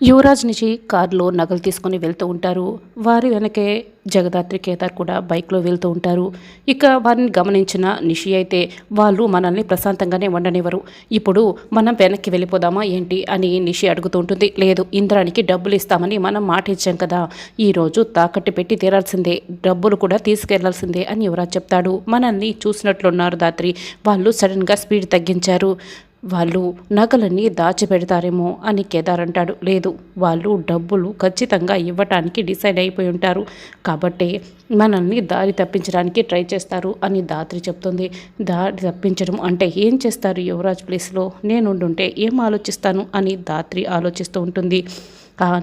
యువరాజ్ నుంచి కారులో నగలు తీసుకొని వెళ్తూ ఉంటారు. వారి వెనకే జగదాత్రి, కేదార్ కూడా బైక్‌లో వెళ్తూ ఉంటారు. ఇక వారిని గమనించిన నిషి అయితే వాళ్ళు మనల్ని ప్రశాంతంగానే ఉండనివ్వరు. ఇప్పుడు మనం వెనక్కి వెళ్ళిపోదామా ఏంటి అని నిషి అడుగుతూ ఉంటుంది. లేదు, ఇంద్రానికి డబ్బులు ఇస్తామని మనం మాట ఇచ్చాం కదా! ఈరోజు తాకట్టు పెట్టి తీరాల్సిందే. డబ్బులు కూడా తీసుకెళ్లాల్సిందే అని యువరాజ్ చెప్తాడు. మనల్ని చూసినట్లున్నారు దాత్రి. వాళ్ళు సడన్‌గా స్పీడ్ తగ్గించారు. వాళ్ళు నగలన్నీ దాచిపెడతారేమో అని కేదార్ అంటాడు. లేదు, వాళ్ళు డబ్బులు ఖచ్చితంగా ఇవ్వటానికి డిసైడ్ అయిపోయి ఉంటారు. కాబట్టి మనల్ని దారి తప్పించడానికి ట్రై చేస్తారు అని దాత్రి చెప్తుంది. దారి తప్పించడం అంటే ఏం చేస్తారు? యువరాజ్ ప్లేస్లో నేనుండుంటే ఏం ఆలోచిస్తాను అని దాత్రి ఆలోచిస్తూ ఉంటుంది.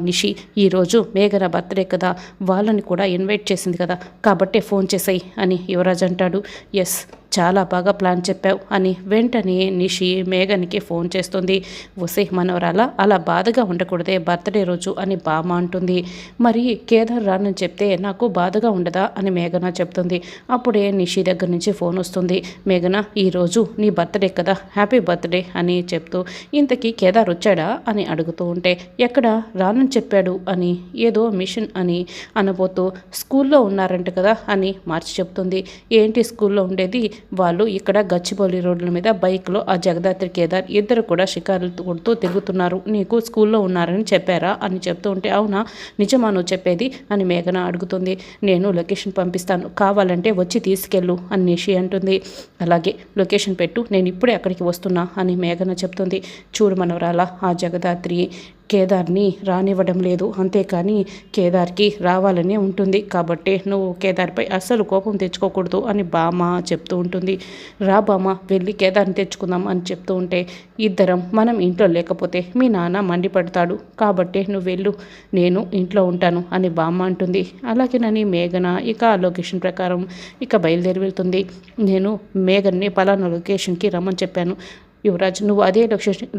నిషి ఈరోజు మేఘన బర్త్డే కదా, వాళ్ళని కూడా ఇన్వైట్ చేసింది కదా, కాబట్టే ఫోన్ చేసాయి అని యువరాజ్ అంటాడు. ఎస్, చాలా బాగా ప్లాన్ చెప్పావు అని వెంటనే నిషి మేఘన్కి ఫోన్ చేస్తుంది. వసే మనవరాలా, అలా బాధగా ఉండకూడదే బర్త్డే రోజు అని బామ్మ అంటుంది. మరి కేదార్ రానని చెప్తే నాకు బాధగా ఉండదా అని మేఘన చెప్తుంది. అప్పుడే నిషి దగ్గర నుంచి ఫోన్ వస్తుంది. మేఘన, ఈరోజు నీ బర్త్డే కదా, హ్యాపీ బర్త్డే అని చెప్తూ ఇంతకీ కేదార్ వచ్చాడా అని అడుగుతూ ఉంటే ఎక్కడ రానని చెప్పాడు అని ఏదో మిషన్ అని అనబోతూ స్కూల్లో ఉన్నారంట కదా అని మార్చి చెప్తుంది. ఏంటి స్కూల్లో ఉండేది? వాళ్ళు ఇక్కడ గచ్చిబౌలి రోడ్ల మీద బైక్లో ఆ జగదాత్రి, కేదార్ ఇద్దరు కూడా షికారులు కొడుతూ తిరుగుతున్నారు. నీకు స్కూల్లో ఉన్నారని చెప్పారా అని చెప్తూ ఉంటే అవునా, నిజమా నువ్వు చెప్పేది అని మేఘన అడుగుతుంది. నేను లొకేషన్ పంపిస్తాను, కావాలంటే వచ్చి తీసుకెళ్ళు అని నిషి అంటుంది. అలాగే లొకేషన్ పెట్టు, నేను ఇప్పుడే అక్కడికి వస్తున్నా అని మేఘన చెప్తుంది. చూడు మనవరాలా, ఆ జగదాత్రి కేదార్ని రానివ్వడం లేదు, అంతేకాని కేదార్కి రావాలనే ఉంటుంది. కాబట్టి నువ్వు కేదార్పై అస్సలు కోపం తెచ్చుకోకూడదు అని బామ్మ చెప్తూ ఉంటుంది. రా బామ్మ, వెళ్ళి కేదార్ని తెచ్చుకుందాం అని చెప్తూ ఉంటే ఇద్దరం మనం ఇంట్లో లేకపోతే మీ నాన్న మండిపడతాడు, కాబట్టి నువ్వు వెళ్ళు, నేను ఇంట్లో ఉంటాను అని బామ్మ అంటుంది. అలాగేనని మేఘన ఇక ఆ లొకేషన్ ప్రకారం ఇక బయలుదేరి వెళ్తుంది. నేను మేఘన్ని పలానా లొకేషన్కి రమ్మని చెప్పాను, యువరాజ్ నువ్వు అదే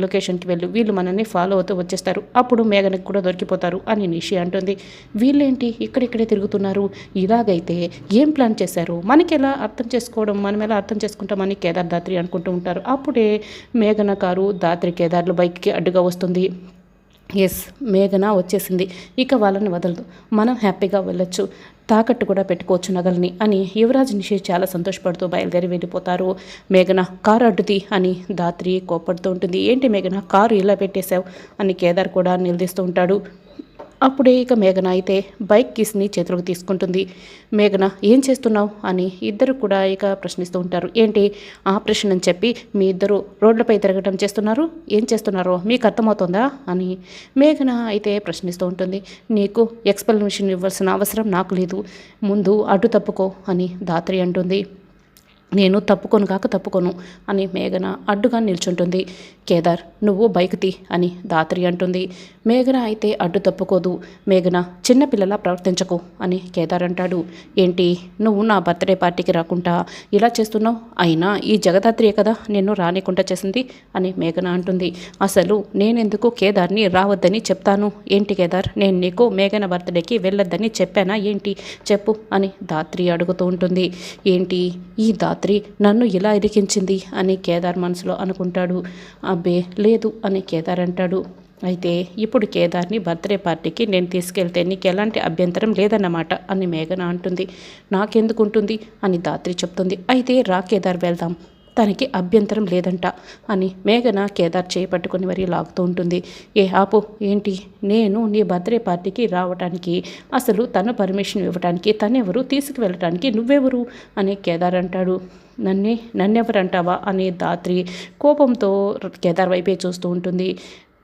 లొకేషన్కి వెళ్ళు, వీళ్ళు మనల్ని ఫాలో అవుతూ వచ్చేస్తారు, అప్పుడు మేఘనకి కూడా దొరికిపోతారు అని నిషి అంటుంది. వీళ్ళేంటి ఇక్కడిక్కడే తిరుగుతున్నారు? ఇలాగైతే ఏం ప్లాన్ చేశారు? మనకి ఎలా అర్థం చేసుకోవడం, మనం ఎలా అర్థం చేసుకుంటామని కేదార్, దాత్రి అనుకుంటూ ఉంటారు. అప్పుడే మేఘన కారు దాత్రి, కేదార్లు బైక్కి అడ్డుగా వస్తుంది. ఎస్, మేఘన వచ్చేసింది, ఇక వాళ్ళని వదలదు, మనం హ్యాపీగా వెళ్ళొచ్చు, తాకట్టు కూడా పెట్టుకోవచ్చు నగల్ని అని యువరాజ్ నిషి చాలా సంతోషపడుతూ బయలుదేరి వెళ్ళిపోతారు. మేఘన కారు అడ్డుది అని దాత్రి కోపడుతూ ఉంటుంది. ఏంటి మేఘన, కారు ఇలా పెట్టేశావు అని కేదార్ కూడా నిలదీస్తూ ఉంటాడు. అప్పుడే ఇక మేఘన అయితే బైక్ కీస్ని చేతులకు తీసుకుంటుంది. మేఘన, ఏం చేస్తున్నావు అని ఇద్దరు కూడా ఇక ప్రశ్నిస్తూ ఉంటారు. ఏంటి ఆపరేషన్ అని చెప్పి మీ ఇద్దరు రోడ్లపై తిరగడం చేస్తున్నారు, ఏం చేస్తున్నారో మీకు అర్థమవుతుందా అని మేఘన అయితే ప్రశ్నిస్తూ ఉంటుంది. నీకు ఎక్స్ప్లెనేషన్ ఇవ్వాల్సిన అవసరం నాకు లేదు, ముందు అడ్డు తప్పుకో అని దాత్రి అంటుంది. నేను తప్పుకోను అని మేఘన అడ్డుగా నిల్చుంటుంది. కేదార్, నువ్వు బైక్ తీ అని దాత్రి అంటుంది. మేఘన అయితే అడ్డు తప్పుకోదు. మేఘన, చిన్నపిల్లలా ప్రవర్తించకు అని కేదార్ అంటాడు. ఏంటి, నువ్వు నా బర్త్డే పార్టీకి రాకుండా ఇలా చేస్తున్నావు? అయినా ఈ జగదాత్రియే కదా నిన్ను రానికుండా చేసింది అని మేఘన అంటుంది. అసలు నేనెందుకు కేదార్ని రావద్దని చెప్తాను? ఏంటి కేదార్, నేను నీకు మేఘన బర్త్డేకి వెళ్ళొద్దని చెప్పానా ఏంటి, చెప్పు అని దాత్రి అడుగుతూ ఉంటుంది. ఏంటి ఈ దాత్రి నన్ను ఇలా ఇరికించింది అని కేదార్ మనసులో అనుకుంటాడు. అబ్బే లేదు అని కేదార్ అంటాడు. అయితే ఇప్పుడు కేదార్ని బర్త్డే పార్టీకి నేను తీసుకెళ్తే నీకు ఎలాంటి అభ్యంతరం లేదన్నమాట అని మేఘన అంటుంది. నాకెందుకు ఉంటుంది అని దాత్రి చెప్తుంది. అయితే రా కేదార్, వెళ్దాం, తనకి అభ్యంతరం లేదంట అని మేఘన కేదార్ చేపట్టుకుని మరీ లాగుతూ ఉంటుంది. ఏ ఆపు, ఏంటి, నేను నీ బర్త్డే పార్టీకి రావడానికి అసలు తన పర్మిషన్ ఇవ్వడానికి తనెవరు, తీసుకువెళ్ళటానికి నువ్వెవరు అని కేదార్ అంటాడు. నన్నెవరంటావా అని దాత్రి కోపంతో కేదార్ వైపే చూస్తూ ఉంటుంది.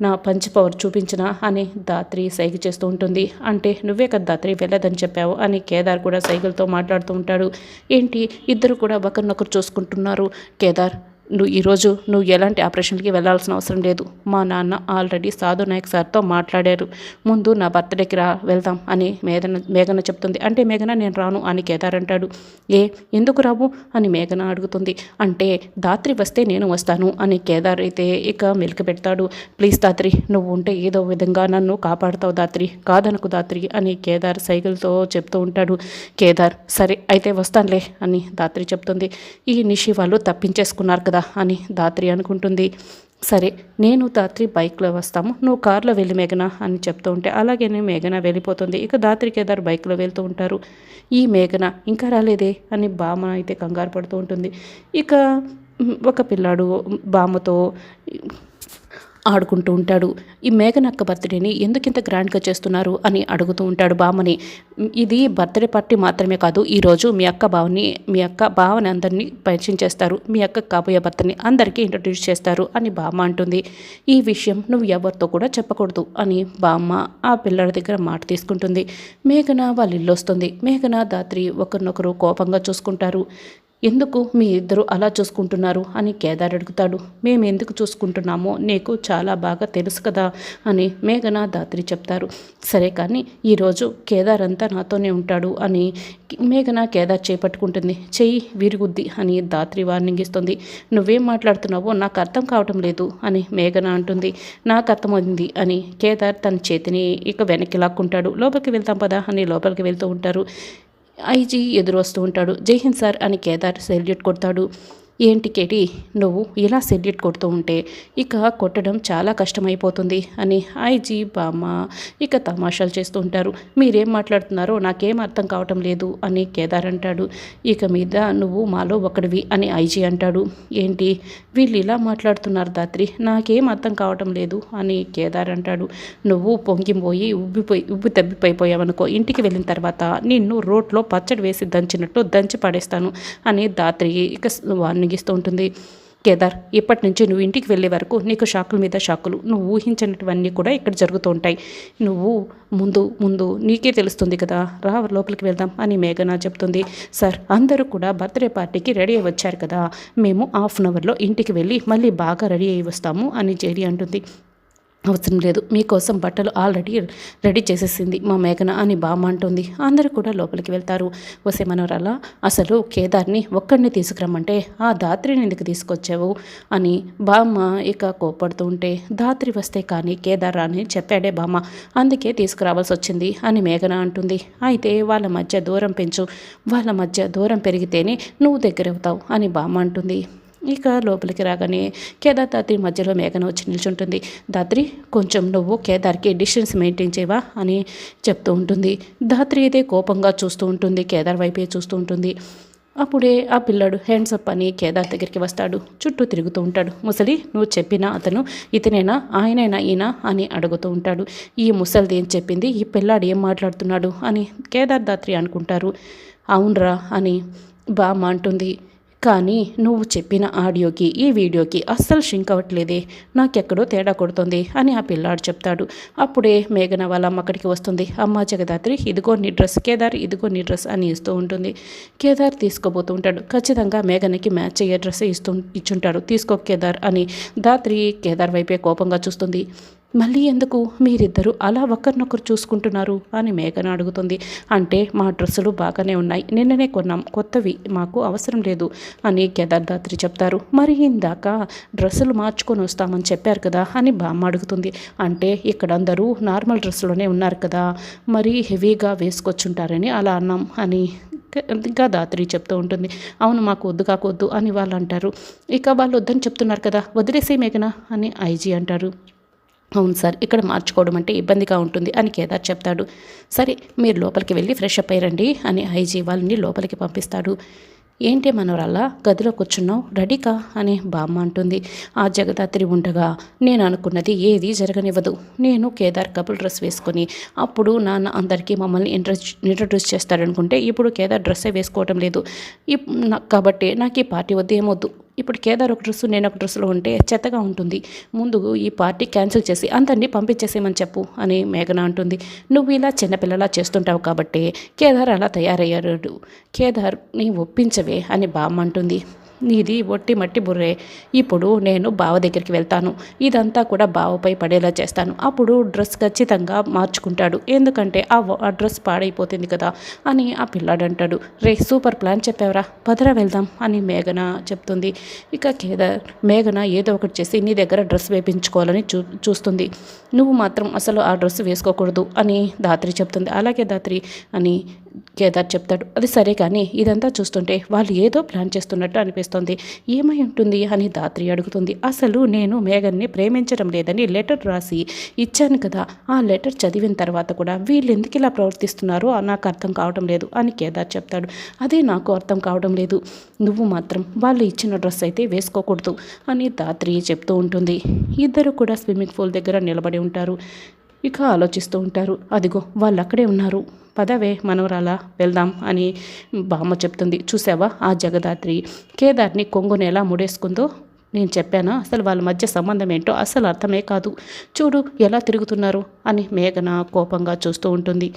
నా పంచ్ పవర్ చూపించిన అని దాత్రి సైగ చేస్తూ ఉంటుంది. అంటే నువ్వే కదా దాత్రి వెళ్ళదని చెప్పావు అని కేదార్ కూడా సైగలతో మాట్లాడుతూ ఉంటాడు. ఏంటి ఇద్దరు కూడా ఒకరినొకరు చూసుకుంటున్నారు. కేదార్, ఈరోజు నువ్వు ఎలాంటి ఆపరేషన్కి వెళ్ళాల్సిన అవసరం లేదు, మా నాన్న ఆల్రెడీ సాధు నాయక్ సార్తో మాట్లాడారు, ముందు నా బర్త్డేకి వెళ్దాం అని మేఘన చెప్తుంది. అంటే మేఘన, నేను రాను అని కేదార్ అంటాడు. ఎందుకు రావు అని మేఘన అడుగుతుంది. అంటే దాత్రి వస్తే నేను వస్తాను అని కేదార్ అయితే ఇక మెలిక పెడతాడు. ప్లీజ్ దాత్రి, నువ్వు ఉంటే ఏదో విధంగా నన్ను కాపాడుతావు దాత్రి, కాదనకు దాత్రి అని కేదార్ సైకిల్తో చెప్తూ ఉంటాడు. కేదార్, సరే అయితే వస్తానులే అని దాత్రి చెప్తుంది. ఈ నిషి వాళ్ళు తప్పించేసుకున్నారు కదా అని దాత్రి అనుకుంటుంది. సరే, నేను ధాత్రి బైక్లో వస్తాము, నువ్వు కార్లో వెళ్ళి మేఘన అని చెప్తూ ఉంటే అలాగే మేఘన వెళ్ళిపోతుంది. ఇక ధాత్రి కేదార్ బైక్లో వెళ్తూ ఉంటారు. ఈ మేఘన ఇంకా రాలేదే అని బామ్మ అయితే కంగారు పడుతూ ఉంటుంది. ఇక ఒక పిల్లాడు బామ్మతో ఆడుకుంటూ ఉంటాడు. ఈ మేఘనక్క బర్త్డేని ఎందుకింత గ్రాండ్గా చేస్తున్నారు అని అడుగుతూ ఉంటాడు బామ్మని. ఇది బర్త్డే పార్టీ మాత్రమే కాదు, ఈరోజు మీ అక్క బావని అందరినీ పరిచయం చేస్తారు, మీ అక్క కాబోయే భర్తని అందరికీ ఇంట్రడ్యూస్ చేస్తారు అని బామ్మ అంటుంది. ఈ విషయం నువ్వు ఎవరితో కూడా చెప్పకూడదు అని బామ్మ ఆ పిల్లడి దగ్గర మాట తీసుకుంటుంది. మేఘన వాళ్ళ ఇల్లు వస్తుంది. మేఘన ధాత్రి ఒకరినొకరు కోపంగా చూసుకుంటారు. ఎందుకు మీ ఇద్దరు అలా చూసుకుంటున్నారు అని కేదార్ అడుగుతాడు. మేము ఎందుకు చూసుకుంటున్నామో నీకు చాలా బాగా తెలుసు కదా అని మేఘన ధాత్రి చెప్తారు. సరే కానీ ఈరోజు కేదార్ అంతా నాతోనే ఉంటాడు అని మేఘన కేదార్ చేపట్టుకుంటుంది. చెయ్యి విరుగుద్ది అని ధాత్రి వార్నింగ్ ఇస్తుంది. నువ్వేం మాట్లాడుతున్నావో నాకు అర్థం కావటం లేదు అని మేఘన అంటుంది. నాకు అర్థమైంది అని కేదార్ తన చేతిని ఇక వెనక్కి లాక్కుంటాడు. లోపలికి వెళ్తాం పదా అని లోపలికి వెళ్తూ ఉంటారు. ఐజీ ఎదురు వస్తూ ఉంటాడు. జై హింద్ సార్ అని కేదార్ సెల్యూట్ కొడతాడు. ఏంటి కేటీ, నువ్వు ఇలా సెల్యూట్ కొడుతూ ఉంటే ఇక కొట్టడం చాలా కష్టమైపోతుంది అని ఐజీ బామ్మ ఇక తమాషాలు చేస్తూ ఉంటారు. మీరేం మాట్లాడుతున్నారో నాకేం అర్థం కావటం లేదు అని కేదార్ అంటాడు. ఇక మీద నువ్వు మాలో ఒకడివి అని ఐజీ అంటాడు. ఏంటి వీళ్ళు ఇలా మాట్లాడుతున్నారు ధాత్రి, నాకేం అర్థం కావటం లేదు అని కేదార్ అంటాడు. నువ్వు పొంగిపోయి ఉబ్బి తబ్బిపోయావనుకో, ఇంటికి వెళ్ళిన తర్వాత నిన్ను రోట్లో పచ్చడి వేసి దంచినట్టు దంచి పడేస్తాను అని ధాత్రి ఇక వార్నింగిస్తూ ఉంటుంది. కేదార్, ఇప్పటి నుంచి నువ్వు ఇంటికి వెళ్ళే వరకు నీకు షాకుల మీద షాకులు, నువ్వు ఊహించినటువన్నీ కూడా ఇక్కడ జరుగుతూ ఉంటాయి. నువ్వు ముందు నీకే తెలుస్తుంది కదా, రా లోపలికి వెళ్దాం అని మేఘన చెప్తుంది. సార్, అందరూ కూడా బర్త్డే పార్టీకి రెడీ అయ్యి వచ్చారు కదా, మేము హాఫ్ అన్ అవర్లో ఇంటికి వెళ్ళి మళ్ళీ బాగా రెడీ అయ్యి వస్తాము అని జేడి అంటుంది. అవసరం లేదు, మీకోసం బట్టలు ఆల్రెడీ రెడీ చేసేసింది మా మేఘన అని బామ్మ అంటుంది. అందరూ కూడా లోపలికి వెళ్తారు. వసే మనోరాల, అసలు కేదార్ని ఒక్కడిని తీసుకురమ్మంటే ఆ ధాత్రిని ఎందుకు తీసుకొచ్చావు అని బామ్మ ఇక కోప్పడుతూ ఉంటే, ధాత్రి వస్తే కానీ కేదార్ అని చెప్పాడే బామ్మ, అందుకే తీసుకురావాల్సి వచ్చింది అని మేఘన అంటుంది. అయితే వాళ్ళ మధ్య దూరం పెంచు, వాళ్ళ మధ్య దూరం పెరిగితేనే నువ్వు దగ్గరవుతావు అని బామ్మ అంటుంది. ఇక లోపలికి రాగానే కేదార్ ధాత్రి మధ్యలో మేఘన వచ్చి నిల్చుంటుంది. ధాత్రి, కొంచెం నువ్వు కేదార్కి డిస్టెన్స్ మెయింటైన్ చేయవా అని చెప్తూ ఉంటుంది. ధాత్రి అయితే కోపంగా చూస్తూ ఉంటుంది, కేదార్ వైపే చూస్తూ ఉంటుంది. అప్పుడే ఆ పిల్లాడు హ్యాండ్స్ అప్ అని కేదార్ దగ్గరికి వస్తాడు. చుట్టూ తిరుగుతూ ఉంటాడు. ముసలి, నువ్వు చెప్పిన అతను ఇతనేనా, ఆయనైనా ఈయన అని అడుగుతూ ఉంటాడు. ఈ ముసలిది ఏం చెప్పింది, ఈ పిల్లాడు ఏం మాట్లాడుతున్నాడు అని కేదార్ ధాత్రి అనుకుంటారు. అవునరా అని బామ్మ అంటుంది. కానీ నువ్వు చెప్పిన ఆడియోకి ఈ వీడియోకి అస్సలు షింక్ అవ్వట్లేదే, నాకెక్కడో తేడా కొడుతుంది అని ఆ పిల్లాడు చెప్తాడు. అప్పుడే మేఘన వాళ్ళ అమ్మ అక్కడికి వస్తుంది. అమ్మ జగదాత్రి, ఇదిగో నీ డ్రెస్, కేదార్ ఇదిగో నీ డ్రెస్ అని ఇస్తూ ఉంటుంది. కేదార్ తీసుకోబోతూ ఉంటాడు. ఖచ్చితంగా మేఘనకి మ్యాచ్ అయ్యే డ్రెస్ ఇచ్చుంటాడు, తీసుకో కేదార్ అని ధాత్రి కేదార్ వైపే కోపంగా చూస్తుంది. మళ్ళీ ఎందుకు మీరిద్దరూ అలా ఒకరినొకరు చూసుకుంటున్నారు అని మేఘన అడుగుతుంది. అంటే మా డ్రెస్సులు బాగానే ఉన్నాయి, నిన్ననే కొన్నాం, కొత్తవి మాకు అవసరం లేదు అని కేదార్ ధాత్రి చెప్తారు. మరి ఇందాక డ్రెస్సులు మార్చుకొని వస్తామని చెప్పారు కదా అని బామ్మ అడుగుతుంది. అంటే ఇక్కడ అందరూ నార్మల్ డ్రెస్సులోనే ఉన్నారు కదా, మరి హెవీగా వేసుకొచ్చుంటారని అలా అన్నాం అని ఇంకా ధాత్రి చెప్తూ ఉంటుంది. అవును, మాకు వద్దు కాకొద్దు అని వాళ్ళు అంటారు. ఇక వాళ్ళు వద్దని చెప్తున్నారు కదా, వదిలేసే మేఘన అని ఐజీ అంటారు. అవును సార్, ఇక్కడ మార్చుకోవడం అంటే ఇబ్బందిగా ఉంటుంది అని కేదార్ చెప్తాడు. సరే, మీరు లోపలికి వెళ్ళి ఫ్రెష్ అప్ అయ్యండి అని ఐజీ వాళ్ళని లోపలికి పంపిస్తాడు. ఏంటి మనోరాల్లా గదిలో కూర్చున్నావు, రెడీకా అని బామ్మ అంటుంది. ఆ జగదాత్రి ఉండగా నేను అనుకున్నది ఏది జరగనివ్వదు. నేను కేదార్ కపుల్ డ్రెస్ వేసుకొని అప్పుడు నాన్న అందరికీ మమ్మల్ని ఇంట్రడ్యూస్ చేస్తాడనుకుంటే ఇప్పుడు కేదార్ డ్రెస్సే వేసుకోవటం లేదు. కాబట్టి నాకు ఈ పార్టీ వద్దు, ఏమొద్దు. ఇప్పుడు కేదార్ ఒక డ్రెస్సు నేను ఒక డ్రెస్సులో ఉంటే చెత్తగా ఉంటుంది. ముందు ఈ పార్టీ క్యాన్సిల్ చేసి అందరినీ పంపించేసేమని చెప్పు అని మేఘన అంటుంది. నువ్వు ఇలా చిన్నపిల్లలా చేస్తుంటావు కాబట్టి కేదార్ అలా తయారయ్యాడు. కేదార్ని ఒప్పించవే అని బామ్మ అంటుంది. నీది ఒట్టి మట్టి బుర్రే. ఇప్పుడు నేను బావ దగ్గరికి వెళ్తాను, ఇదంతా కూడా బావపై పడేలా చేస్తాను. అప్పుడు డ్రెస్ ఖచ్చితంగా మార్చుకుంటాడు, ఎందుకంటే ఆ డ్రెస్ పాడైపోతుంది కదా అని ఆ పిల్లాడు అంటాడు. రే, సూపర్ ప్లాన్ చెప్పావురా, పదరా వెళ్దాం అని మేఘన చెప్తుంది. ఇక కేదార్ మేఘన ఏదో ఒకటి చేసి నీ దగ్గర డ్రెస్ వేపించుకోవాలని చూస్తుంది. నువ్వు మాత్రం అసలు ఆ డ్రెస్ వేసుకోకూడదు అని ధాత్రి చెప్తుంది. అలాగే ధాత్రి అని కేదార్ చెప్తాడు. అది సరే కానీ ఇదంతా చూస్తుంటే వాళ్ళు ఏదో ప్లాన్ చేస్తున్నట్టు అనిపిస్తుంది. ఏమై ఉంటుంది అని ధాత్రి అడుగుతుంది. అసలు నేను మేఘన్ని ప్రేమించడం లేదని లెటర్ రాసి ఇచ్చాను కదా, ఆ లెటర్ చదివిన తర్వాత కూడా వీళ్ళు ఎందుకు ఇలా ప్రవర్తిస్తున్నారో నాకు అర్థం కావడం లేదు అని కేదార్ చెప్తాడు. అదే నాకు అర్థం కావడం లేదు. నువ్వు మాత్రం వాళ్ళు ఇచ్చిన డ్రెస్ అయితే వేసుకోకూడదు అని ధాత్రి చెప్తూ ఉంటుంది. ఇద్దరు కూడా స్విమ్మింగ్ పూల్ దగ్గర నిలబడి ఉంటారు. ఇక ఆలోచిస్తూ ఉంటారు. అదిగో వాళ్ళు అక్కడే ఉన్నారు, పదవే మనవరాలా వెళ్దాం అని బామ్మ చెప్తుంది. చూసావా ఆ జగదాత్రి కేదార్ని కొంగుని ఎలా ముడేసుకుందో, నేను చెప్పానా అసలు వాళ్ళ మధ్య సంబంధం ఏంటో అసలు అర్థమే కాదు, చూడు ఎలా తిరుగుతున్నారు అని మేఘన కోపంగా చూస్తూ ఉంటుంది.